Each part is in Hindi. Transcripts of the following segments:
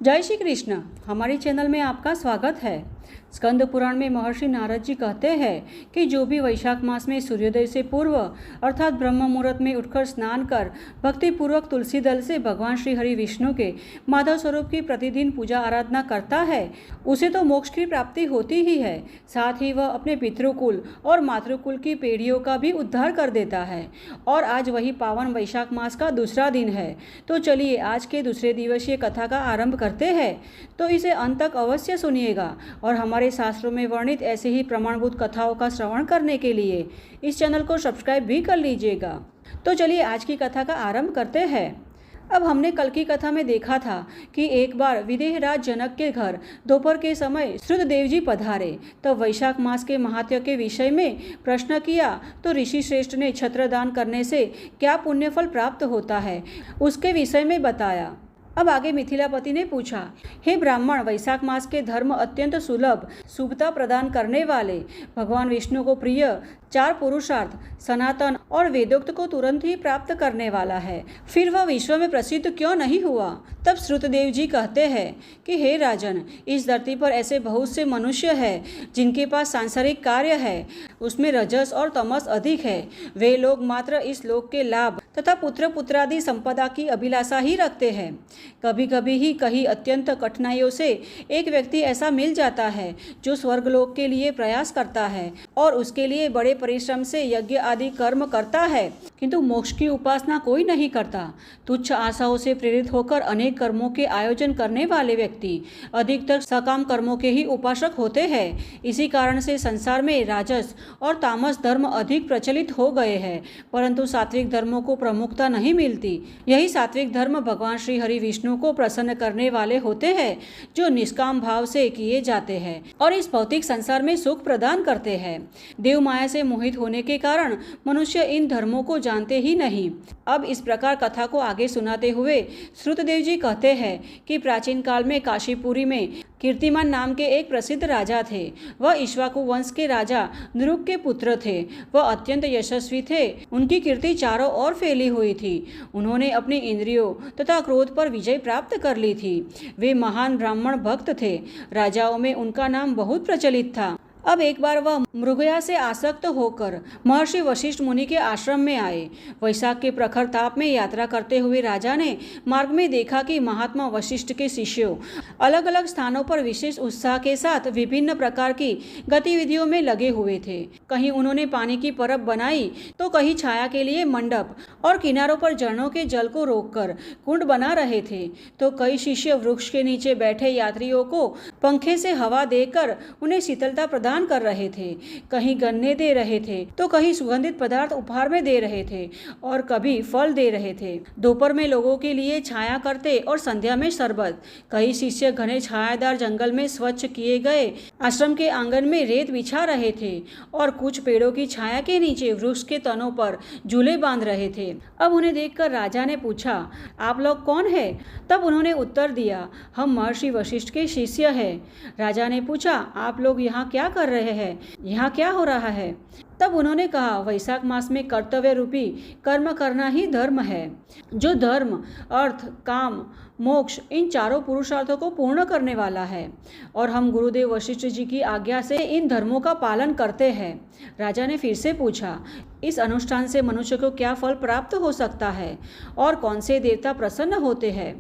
जय श्री कृष्ण। हमारे चैनल में आपका स्वागत है। स्कंद पुराण में महर्षि नारद जी कहते हैं कि जो भी वैशाख मास में सूर्योदय से पूर्व अर्थात ब्रह्म मुहूर्त में उठकर स्नान कर भक्तिपूर्वक तुलसी दल से भगवान श्री हरि विष्णु के माधव स्वरूप की प्रतिदिन पूजा आराधना करता है, उसे तो मोक्ष की प्राप्ति होती ही है, साथ ही वह अपने पितृकुल और मातृकुल की पीढ़ियों का भी उद्धार कर देता है। और आज वही पावन वैशाख मास का दूसरा दिन है, तो चलिए आज के दूसरे दिवसीय कथा का आरंभ करते हैं। तो इसे अंत तक अवश्य सुनिएगा और हमारे शास्त्रों में वर्णित ऐसे ही प्रमाणभूत कथाओं का श्रवण करने के लिए इस चैनल को सब्सक्राइब भी कर लीजिएगा। तो चलिए आज की कथा का आरंभ करते हैं। अब हमने कल की कथा में देखा था कि एक बार विदेह राज जनक के घर दोपहर के समय श्रुतदेव जी पधारे, तब वैशाख मास के महात्म्य के विषय में प्रश्न किया तो ऋषि श्रेष्ठ ने छत्रदान करने से क्या पुण्यफल प्राप्त होता है उसके विषय में बताया। अब आगे मिथिलापति ने पूछा, हे ब्राह्मण, वैशाख मास के धर्म अत्यंत सुलभ शुभता प्रदान करने वाले भगवान विष्णु को प्रिय 4 पुरुषार्थ सनातन और वेदोक्त को तुरंत ही प्राप्त करने वाला है, फिर वह विश्व में प्रसिद्ध क्यों नहीं हुआ। तब श्रुतदेव जी कहते हैं कि हे राजन, इस धरती पर ऐसे बहुत से मनुष्य हैं जिनके पास सांसारिक कार्य है, उसमें रजस और तमस अधिक है। वे लोग मात्र इस लोक के लाभ तथा पुत्र पुत्रादि संपदा की अभिलाषा ही रखते हैं। कभी कभी ही कहीं अत्यंत कठिनाइयों से एक व्यक्ति ऐसा मिल जाता है जो स्वर्गलोक के लिए प्रयास करता है और उसके लिए बड़े परिश्रम से यज्ञ आदि कर्म करता है, किंतु मोक्ष की उपासना कोई नहीं करता। तुच्छ आशाओं से प्रेरित होकर अनेक कर्मों के आयोजन करने वाले व्यक्ति अधिकतर सकाम कर्मों के ही उपासक होते हैं। इसी कारण से संसार में राजस और तामस धर्म अधिक प्रचलित हो गए हैं, परंतु सात्विक धर्मों को प्रमुखता नहीं मिलती। यही सात्विक धर्म भगवान श्री हरि विष्णु को प्रसन्न करने वाले होते हैं, जो निष्काम भाव से किए जाते हैं और इस भौतिक संसार में सुख प्रदान करते हैं। देव माया से मोहित होने के कारण मनुष्य इन धर्मों को जानते ही नहीं। अब इस प्रकार कथा को आगे सुनाते हुए श्रुतदेव जी कहते हैं कि प्राचीन काल में काशीपुरी में कीर्तिमान नाम के एक प्रसिद्ध राजा थे। वह इक्ष्वाकु वंश के राजा नृप के पुत्र थे। वह अत्यंत यशस्वी थे। उनकी कीर्ति चारों ओर फैली हुई थी। उन्होंने अपनी इंद्रियों तथा क्रोध पर विजय प्राप्त कर ली थी। वे महान ब्राह्मण भक्त थे। राजाओं में उनका नाम बहुत प्रचलित था। अब एक बार वह मृगया से आसक्त होकर महर्षि वशिष्ठ मुनि के आश्रम में आए। वैशाख के प्रखर ताप में यात्रा करते हुए राजा ने मार्ग में देखा कि महात्मा वशिष्ठ के शिष्यों अलग अलग स्थानों पर विशेष उत्साह के साथ विभिन्न प्रकार की गतिविधियों में लगे हुए थे। कहीं उन्होंने पानी की परब बनाई तो कहीं छाया के लिए मंडप और किनारों पर झरनों के जल को रोककर कुंड बना रहे थे, तो कई शिष्य वृक्ष के नीचे बैठे यात्रियों को पंखे से हवा देकर उन्हें शीतलता प्रदान कर रहे थे। कहीं गन्ने दे रहे थे तो कहीं सुगंधित पदार्थ उपहार में दे रहे थे और कभी फल दे रहे थे। दोपहर में लोगों के लिए छाया करते और संध्या में शरबत। कई शिष्य घने छायादार जंगल में स्वच्छ किए गए आश्रम के आंगन में रेत बिछा रहे थे और कुछ पेड़ों की छाया के नीचे वृक्ष के तनों पर झूले बांध रहे थे। अब उन्हें देखकर राजा ने पूछा, आप लोग कौन है? तब उन्होंने उत्तर दिया, हम महर्षि वशिष्ठ के शिष्य हैं। राजा ने पूछा, आप लोग यहाँ क्या कर रहे हैं? यहाँ क्या हो रहा है? तब उन्होंने कहा, वैशाख मास में कर्तव्य रूपी कर्म करना ही धर्म है, जो धर्म अर्थ काम मोक्ष इन चारों पुरुषार्थों को पूर्ण करने वाला है, और हम गुरुदेव वशिष्ठ जी की आज्ञा से इन धर्मों का पालन करते हैं। राजा ने फिर से पूछा, इस अनुष्ठान से मनुष्य को क्या फल प्राप्त हो सकता है और कौन से देवता प्रसन्न होते हैं?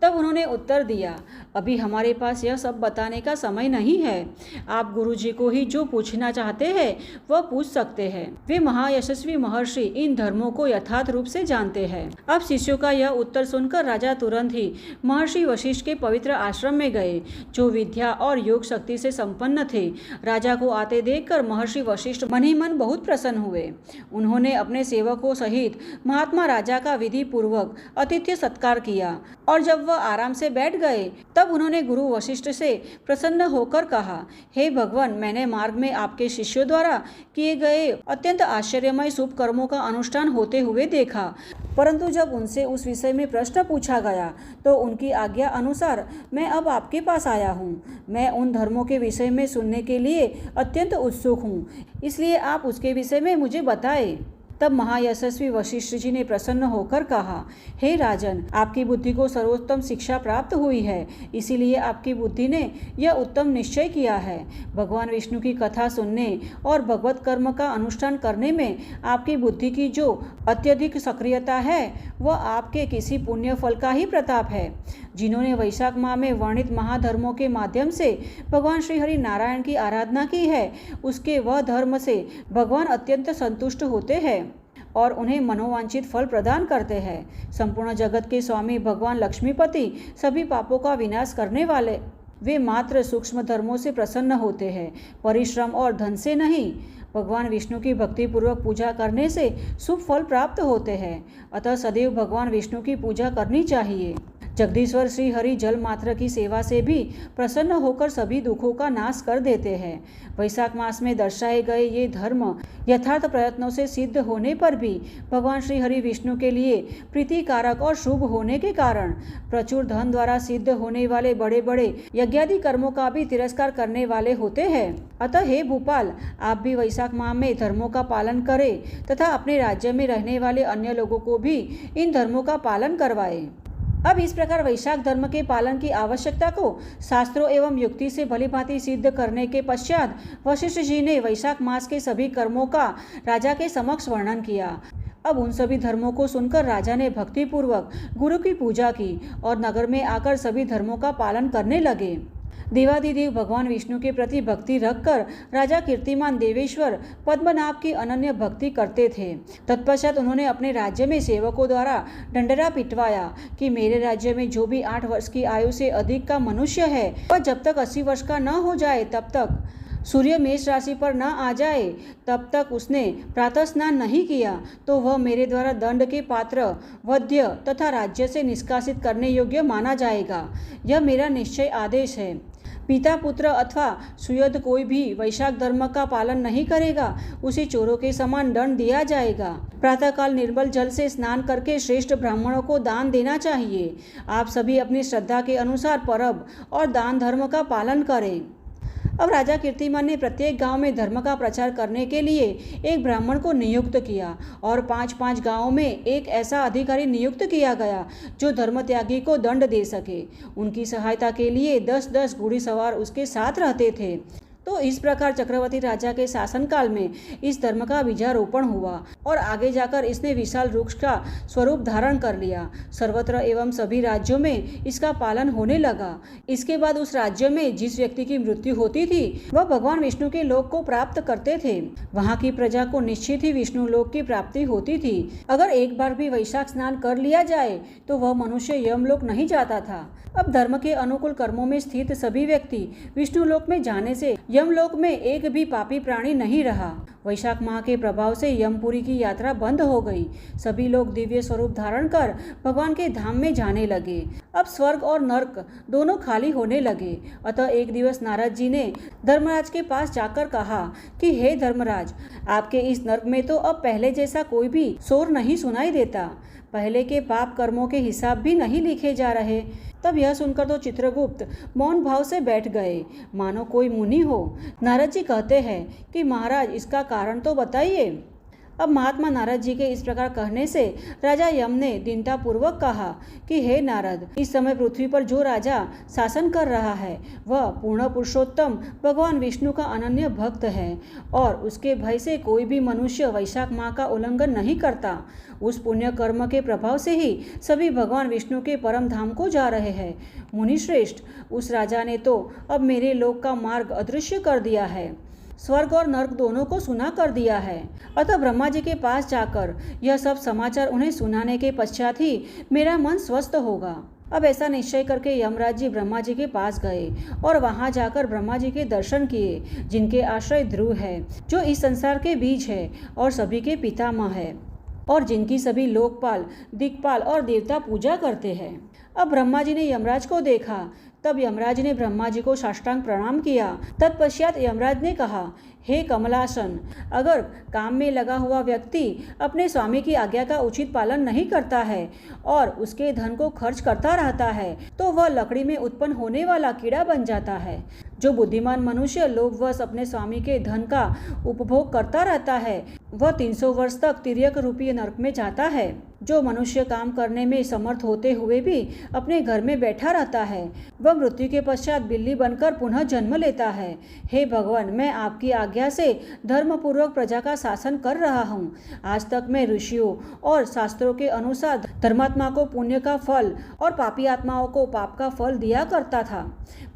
तब उन्होंने उत्तर दिया, अभी हमारे पास यह सब बताने का समय नहीं है। आप गुरु जी को ही जो पूछना चाहते हैं वह पूछ सकते हैं। वे महायशस्वी महर्षि इन धर्मों को यथार्थ रूप से जानते हैं। अब शिष्यों का यह उत्तर सुनकर राजा तुरंत ही महर्षि वशिष्ठ के पवित्र आश्रम में गए, जो विद्या और योग शक्ति से संपन्न थे। राजा को आते देखकर महर्षि वशिष्ठ मन ही मन बहुत प्रसन्न हुए। उन्होंने अपने सेवकों सहित महात्मा राजा का विधि पूर्वक आतिथ्य सत्कार किया और जब वह आराम से बैठ गए तब उन्होंने गुरु वशिष्ठ से प्रसन्न होकर कहा, हे भगवान, मैंने मार्ग में आपके शिष्यों द्वारा किए गए अत्यंत आश्चर्यमय शुभ कर्मों का अनुष्ठान होते हुए देखा, परंतु जब उनसे उस विषय में प्रश्न पूछा गया तो उनकी आज्ञा अनुसार मैं अब आपके पास आया हूँ। मैं उन धर्मों के विषय में सुनने के लिए अत्यंत उत्सुक हूँ, इसलिए आप उसके विषय में मुझे बताएं। तब महायशस्वी वशिष्ठ जी ने प्रसन्न होकर कहा, हे राजन, आपकी बुद्धि को सर्वोत्तम शिक्षा प्राप्त हुई है, इसीलिए आपकी बुद्धि ने यह उत्तम निश्चय किया है। भगवान विष्णु की कथा सुनने और भगवत कर्म का अनुष्ठान करने में आपकी बुद्धि की जो अत्यधिक सक्रियता है वह आपके किसी पुण्य फल का ही प्रताप है। जिन्होंने वैशाख माह में वर्णित महाधर्मों के माध्यम से भगवान श्री हरि नारायण की आराधना की है, उसके वह धर्म से भगवान अत्यंत संतुष्ट होते हैं और उन्हें मनोवांछित फल प्रदान करते हैं। संपूर्ण जगत के स्वामी भगवान लक्ष्मीपति, सभी पापों का विनाश करने वाले, वे मात्र सूक्ष्म धर्मों से प्रसन्न होते हैं, परिश्रम और धन से नहीं। भगवान विष्णु की भक्तिपूर्वक पूजा करने से शुभ फल प्राप्त होते हैं, अतः सदैव भगवान विष्णु की पूजा करनी चाहिए। जगदीश्वर श्री हरि जल मात्र की सेवा से भी प्रसन्न होकर सभी दुखों का नाश कर देते हैं। वैशाख मास में दर्शाए गए ये धर्म यथार्थ प्रयत्नों से सिद्ध होने पर भी भगवान श्री हरि विष्णु के लिए प्रीतिकारक और शुभ होने के कारण प्रचुर धन द्वारा सिद्ध होने वाले बड़े बड़े यज्ञादि कर्मों का भी तिरस्कार करने वाले होते हैं। अतः हे भूपाल, आप भी वैशाख माह में धर्मों का पालन करें तथा अपने राज्य में रहने वाले अन्य लोगों को भी इन धर्मों का पालन करवाएं। अब इस प्रकार वैशाख धर्म के पालन की आवश्यकता को शास्त्रों एवं युक्ति से भलीभांति सिद्ध करने के पश्चात वशिष्ठ जी ने वैशाख मास के सभी कर्मों का राजा के समक्ष वर्णन किया। अब उन सभी धर्मों को सुनकर राजा ने भक्तिपूर्वक गुरु की पूजा की और नगर में आकर सभी धर्मों का पालन करने लगे। देवादिदेव भगवान विष्णु के प्रति भक्ति रखकर राजा कीर्तिमान देवेश्वर पद्मनाभ की अनन्य भक्ति करते थे। तत्पश्चात उन्होंने अपने राज्य में सेवकों द्वारा डंडरा पिटवाया कि मेरे राज्य में जो भी 8 वर्ष की आयु से अधिक का मनुष्य है वह जब तक 80 वर्ष का न हो जाए, तब तक सूर्य मेष राशि पर न आ जाए, तब तक उसने प्रातः स्नान नहीं किया तो वह मेरे द्वारा दंड के पात्र, वध्य तथा राज्य से निष्कासित करने योग्य माना जाएगा। यह मेरा निश्चय आदेश है। पिता, पुत्र अथवा सुयोध कोई भी वैशाख धर्म का पालन नहीं करेगा, उसे चोरों के समान दंड दिया जाएगा। प्रातःकाल निर्मल जल से स्नान करके श्रेष्ठ ब्राह्मणों को दान देना चाहिए। आप सभी अपनी श्रद्धा के अनुसार परब और दान धर्म का पालन करें। अब राजा कीर्तिमान ने प्रत्येक गांव में धर्म का प्रचार करने के लिए एक ब्राह्मण को नियुक्त किया और 5-5 गांवों में एक ऐसा अधिकारी नियुक्त किया गया जो धर्म त्यागी को दंड दे सके। उनकी सहायता के लिए 10-10 घुड़सवार उसके साथ रहते थे। तो इस प्रकार चक्रवर्ती राजा के शासनकाल में इस धर्म का बीजारोपण हुआ और आगे जाकर इसने विशाल वृक्ष का स्वरूप धारण कर लिया। सर्वत्र एवं सभी राज्यों में इसका पालन होने लगा। इसके बाद उस राज्य में जिस व्यक्ति की मृत्यु होती थी वह भगवान विष्णु के लोक को प्राप्त करते थे। वहाँ की प्रजा को निश्चित ही विष्णु लोक की प्राप्ति होती थी। अगर एक बार भी वैशाख स्नान कर लिया जाए तो वह मनुष्य यमलोक नहीं जाता था। अब धर्म के अनुकूल कर्मों में स्थित सभी व्यक्ति विष्णु लोक में जाने से यमलोक में एक भी पापी प्राणी नहीं रहा। वैशाख माह के प्रभाव से यमपुरी की यात्रा बंद हो गई। सभी लोग दिव्य स्वरूप धारण कर भगवान के धाम में जाने लगे। अब स्वर्ग और नर्क दोनों खाली होने लगे। अतः एक दिवस नारद जी ने धर्मराज के पास जाकर कहा कि हे धर्मराज, आपके इस नर्क में तो अब पहले जैसा कोई भी शोर नहीं सुनाई देता। पहले के पाप कर्मों के हिसाब भी नहीं लिखे जा रहे। तब यह सुनकर तो चित्रगुप्त मौन भाव से बैठ गए, मानो कोई मुनि हो। नारद जी कहते हैं कि महाराज, इसका कारण तो बताइए। अब महात्मा नारद जी के इस प्रकार कहने से राजा यम ने दीनतापूर्वक कहा कि हे नारद, इस समय पृथ्वी पर जो राजा शासन कर रहा है वह पूर्ण पुरुषोत्तम भगवान विष्णु का अनन्य भक्त है और उसके भय से कोई भी मनुष्य वैशाख माह का उल्लंघन नहीं करता। उस पुण्य कर्म के प्रभाव से ही सभी भगवान विष्णु के परम धाम को जा रहे हैं। मुनिश्रेष्ठ, उस राजा ने तो अब मेरे लोक का मार्ग अदृश्य कर दिया है, स्वर्ग और नर्क दोनों को सुना कर दिया है। अतः ब्रह्मा जी के पास जाकर यह सब समाचार उन्हें सुनाने के पश्चात ही मेरा मन स्वस्थ होगा। अब ऐसा निश्चय करके यमराज जी ब्रह्मा जी के पास गए और वहां जाकर ब्रह्मा जी के दर्शन किए, जिनके आश्रय ध्रुव है, जो इस संसार के बीज है और सभी के पितामह है और जिनकी सभी लोकपाल, दिक्पाल और देवता पूजा करते हैं। अब ब्रह्मा जी ने यमराज को देखा। तब यमराज ने ब्रह्मा जी को साष्टांग प्रणाम किया। तत्पश्चात यमराज ने कहा, हे कमलासन, अगर काम में लगा हुआ व्यक्ति अपने स्वामी की आज्ञा का उचित पालन नहीं करता है और उसके धन को खर्च करता रहता है तो वह लकड़ी में उत्पन्न होने वाला कीड़ा बन जाता है। जो बुद्धिमान मनुष्य लोभवश अपने स्वामी के धन का उपभोग करता रहता है वह 300 वर्ष तक तिर्यक रूपी नरक में जाता है। जो मनुष्य काम करने में समर्थ होते हुए भी अपने घर में बैठा रहता है वह मृत्यु के पश्चात बिल्ली बनकर पुनः जन्म लेता है। हे भगवान, मैं आपकी आज्ञा से धर्मपूर्वक प्रजा का शासन कर रहा हूँ। आज तक मैं ऋषियों और शास्त्रों के अनुसार धर्मात्मा को पुण्य का फल और पापी आत्माओं को पाप का फल दिया करता था,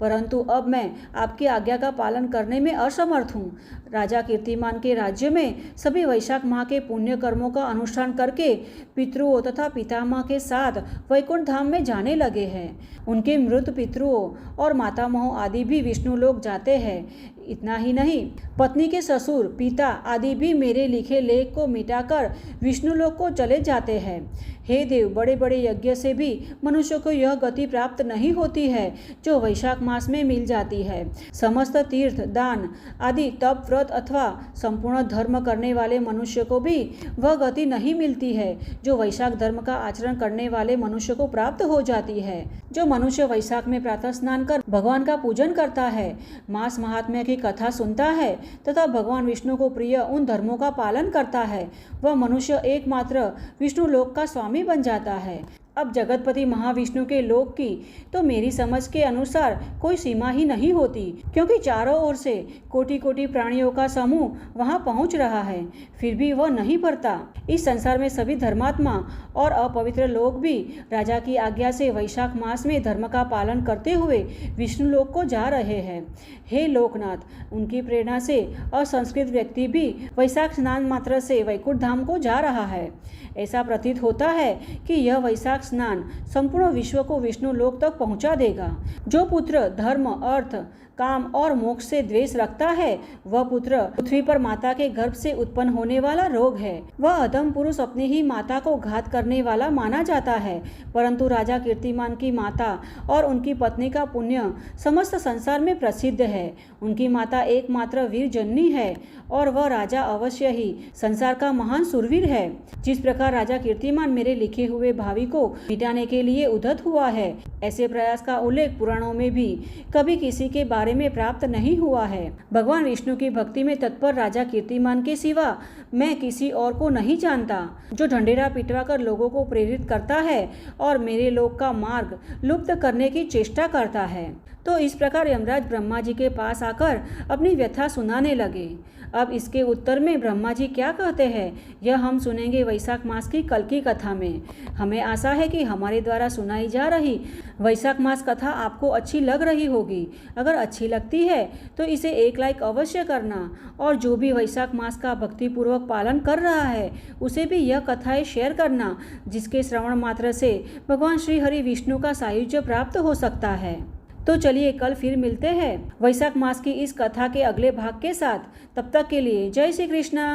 परंतु अब मैं आपकी आज्ञा का पालन करने में असमर्थ हूँ। राजा कीर्तिमान के राज्य में सभी वैशाख माह के पुण्य कर्मों का अनुष्ठान करके पितरुओं तथा पितामह के साथ वैकुंठ धाम में जाने लगे हैं। उनके मृत पितरुओं और मातामहों आदि भी विष्णु लोक जाते हैं। इतना ही नहीं, पत्नी के ससुर, पिता आदि भी मेरे लिखे लेख को मिटाकर विष्णु लोक को चले जाते हैं। हे देव, बड़े बड़े यज्ञ से भी मनुष्य को यह गति प्राप्त नहीं होती है जो वैशाख मास में मिल जाती है। समस्त तीर्थ, दान आदि तप, व्रत अथवा संपूर्ण धर्म करने वाले मनुष्य को भी वह गति नहीं मिलती है जो वैशाख धर्म का आचरण करने वाले मनुष्य को प्राप्त हो जाती है। जो मनुष्य वैशाख में प्रातः स्नान कर भगवान का पूजन करता है, मास महात्म्य की कथा सुनता है तथा भगवान विष्णु को प्रिय उन धर्मों का पालन करता है, वह मनुष्य एकमात्र विष्णु लोक का स्वामी बन जाता है। अब जगतपति महाविष्णु के लोक की तो मेरी समझ के अनुसार कोई सीमा ही नहीं होती, क्योंकि चारों ओर से कोटि कोटि प्राणियों का समूह वहां पहुंच रहा है, फिर भी वह नहीं भरता। इस संसार में सभी धर्मात्मा और अपवित्र लोग भी राजा की आज्ञा से वैशाख मास में धर्म का पालन करते हुए विष्णु लोक को जा रहे हैं। हे लोकनाथ, उनकी प्रेरणा से असंस्कृत व्यक्ति भी वैशाख स्नान मात्र से वैकुंठ धाम को जा रहा है। ऐसा प्रतीत होता है कि यह वैशाख स्नान संपूर्ण विश्व को विष्णु लोक तक पहुंचा देगा। जो पुत्र धर्म, अर्थ, काम और मोक्ष से द्वेष रखता है वह पुत्र पृथ्वी पर माता के गर्भ से उत्पन्न होने वाला रोग है। वह अधम पुरुष अपनी ही माता को घात करने वाला माना जाता है, परंतु राजा कीर्तिमान की माता और उनकी पत्नी का पुण्य समस्त संसार में प्रसिद्ध है। उनकी माता एकमात्र वीर जननी है और वह राजा अवश्य ही संसार का महान सुरवीर है। जिस प्रकार राजा कीर्तिमान मेरे लिखे हुए भावी को मिटाने के लिए उद्यत हुआ है, ऐसे प्रयास का उल्लेख पुराणों में भी कभी किसी के बारे में प्राप्त नहीं हुआ है। भगवान विष्णु की भक्ति में तत्पर राजा कीर्तिमान के सिवा मैं किसी और को नहीं जानता, जो ढंढेरा पिटवा कर लोगों को प्रेरित करता है और मेरे लोक का मार्ग लुप्त करने की चेष्टा करता है। तो इस प्रकार यमराज ब्रह्मा जी के पास आकर अपनी व्यथा सुनाने लगे। अब इसके उत्तर में ब्रह्मा जी क्या कहते हैं यह हम सुनेंगे वैशाख मास की कल की कथा में। हमें आशा है कि हमारे द्वारा सुनाई जा रही वैशाख मास कथा आपको अच्छी लग रही होगी। अगर अच्छी लगती है तो इसे एक लाइक अवश्य करना, और जो भी वैशाख मास का भक्तिपूर्वक पालन कर रहा है उसे भी यह कथाएं शेयर करना, जिसके श्रवण मात्र से भगवान श्री हरि विष्णु का सायुज्य प्राप्त हो सकता है। तो चलिए कल फिर मिलते हैं वैशाख मास की इस कथा के अगले भाग के साथ। तब तक के लिए जय श्री कृष्णा।